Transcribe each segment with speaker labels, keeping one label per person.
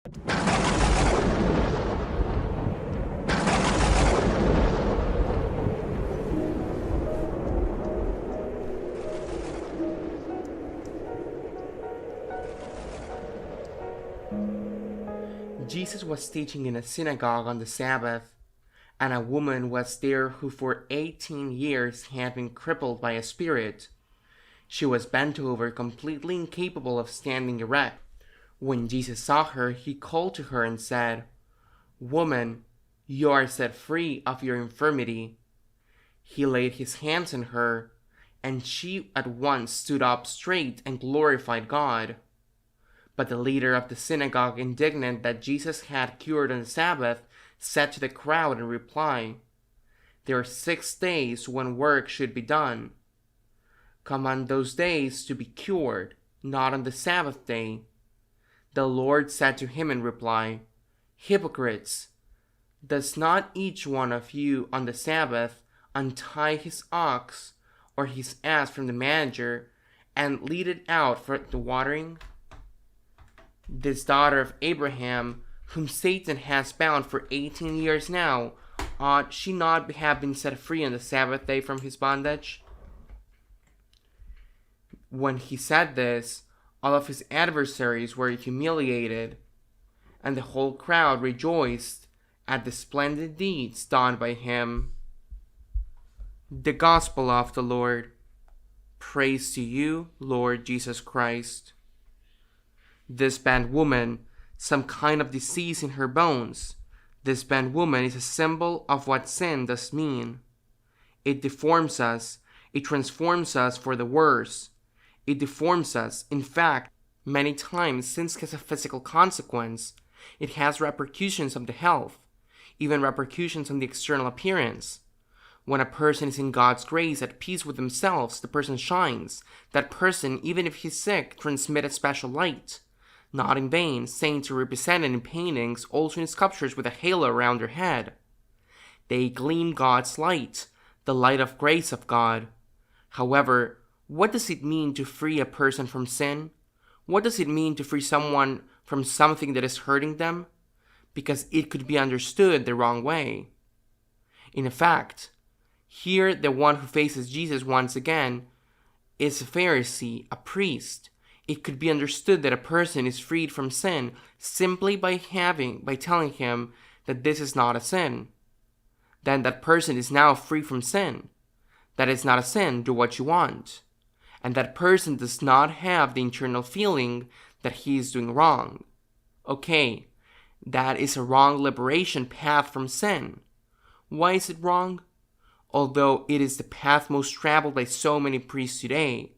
Speaker 1: Jesus was teaching in a synagogue on the Sabbath, and a woman was there who for 18 years had been crippled by a spirit. She was bent over, completely incapable of standing erect. When Jesus saw her, he called to her and said, "Woman, you are set free of your infirmity." He laid his hands on her, and she at once stood up straight and glorified God. But the leader of the synagogue, indignant that Jesus had cured on the Sabbath, said to the crowd in reply, "There are 6 days when work should be done. Command those days to be cured, not on the Sabbath day." The Lord said to him in reply, "Hypocrites! Does not each one of you on the Sabbath untie his ox or his ass from the manger and lead it out for the watering? This daughter of Abraham, whom Satan has bound for 18 years now, ought she not have been set free on the Sabbath day from his bondage?" When he said this, all of his adversaries were humiliated, and the whole crowd rejoiced at the splendid deeds done by him. The Gospel of the Lord. Praise to you, Lord Jesus Christ. This bent woman, some kind of disease in her bones. This bent woman is a symbol of what sin does mean. It deforms us, it transforms us for the worse. It deforms us. In fact, many times sin has a physical consequence. It has repercussions on the health, even repercussions on the external appearance. When a person is in God's grace, at peace with themselves, the person shines. That person, even if he's sick, transmits a special light. Not in vain, saints are represented in paintings, also in sculptures with a halo around their head. They gleam God's light, the light of grace of God. However, what does it mean to free a person from sin? What does it mean to free someone from something that is hurting them? Because it could be understood the wrong way. In fact, here the one who faces Jesus once again is a Pharisee, a priest. It could be understood that a person is freed from sin simply by telling him that this is not a sin. Then that person is now free from sin. That is not a sin, do what you want. And that person does not have the internal feeling that he is doing wrong. Okay, that is a wrong liberation path from sin. Why is it wrong? Although it is the path most traveled by so many priests today.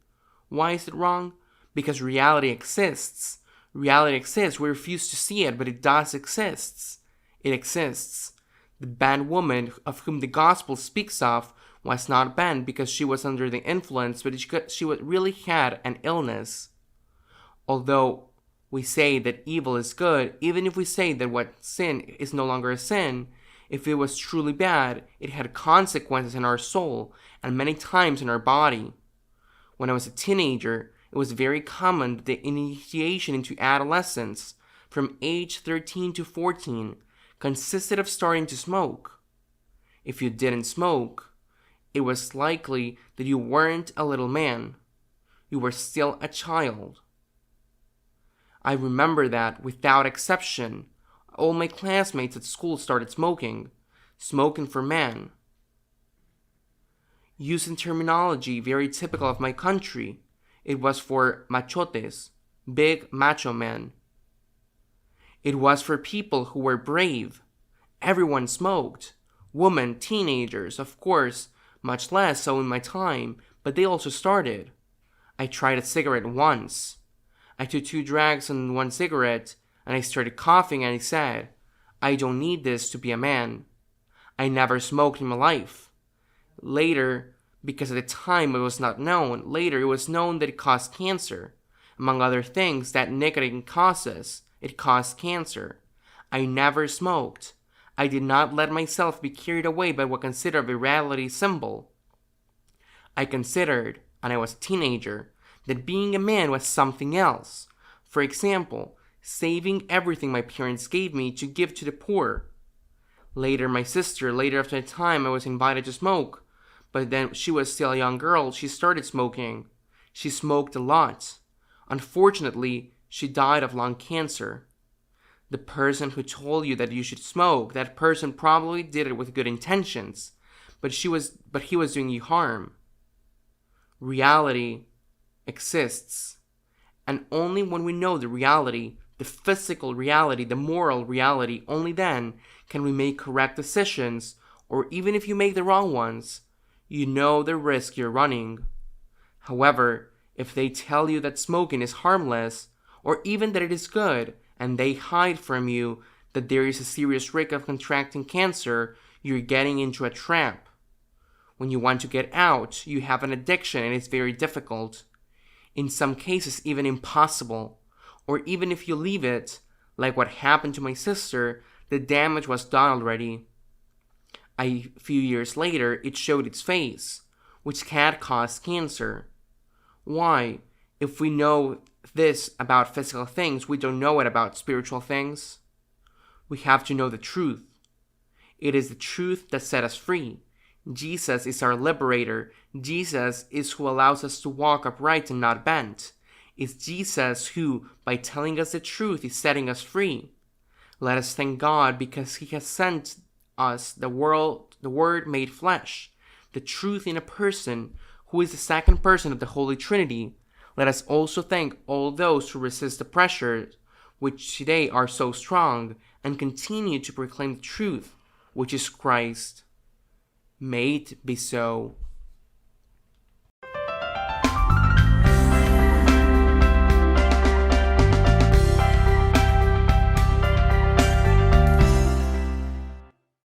Speaker 1: Why is it wrong? Because reality exists. Reality exists. We refuse to see it, but it does exist. It exists. The bent woman of whom the gospel speaks of was not bent because she was under the influence, but she really had an illness. Although we say that evil is good, even if we say that what sin is no longer a sin, if it was truly bad, it had consequences in our soul and many times in our body. When I was a teenager, it was very common that the initiation into adolescence from age 13 to 14 consisted of starting to smoke. If you didn't smoke, it was likely that you weren't a little man. You were still a child. I remember that, without exception, all my classmates at school started smoking for men. Using terminology very typical of my country, it was for machotes, big macho men. It was for people who were brave. Everyone smoked. Women, teenagers, of course, much less so in my time, but they also started. I tried a cigarette once. I took 2 drags on 1 cigarette, and I started coughing, and I said, "I don't need this to be a man." I never smoked in my life. Later, because at the time it was not known, later it was known that it caused cancer. Among other things that nicotine causes, it caused cancer. I never smoked. I did not let myself be carried away by what I consider a virality symbol. I considered, and I was a teenager, that being a man was something else. For example, saving everything my parents gave me to give to the poor. Later, after a time, I was invited to smoke, but then she was still a young girl. She started smoking. She smoked a lot. Unfortunately, she died of lung cancer. The person who told you that you should smoke, that person probably did it with good intentions, but he was doing you harm. Reality exists, and only when we know the reality, the physical reality, the moral reality, only then can we make correct decisions, or even if you make the wrong ones, you know the risk you're running. However, if they tell you that smoking is harmless, or even that it is good, and they hide from you that there is a serious risk of contracting cancer, you're getting into a trap. When you want to get out, you have an addiction and it's very difficult. In some cases, even impossible. Or even if you leave it, like what happened to my sister, the damage was done already. A few years later, it showed its face, which can cause cancer. Why? If we know this about physical things, we don't know it about spiritual things. We have to know the truth. It is the truth that set us free. Jesus is our liberator. Jesus is who allows us to walk upright and not bent. It's Jesus who, by telling us the truth, is setting us free. Let us thank God because He has sent us the Word made flesh, the truth in a person who is the second person of the Holy Trinity. Let us also thank all those who resist the pressures, which today are so strong, and continue to proclaim the truth, which is Christ. May it be so.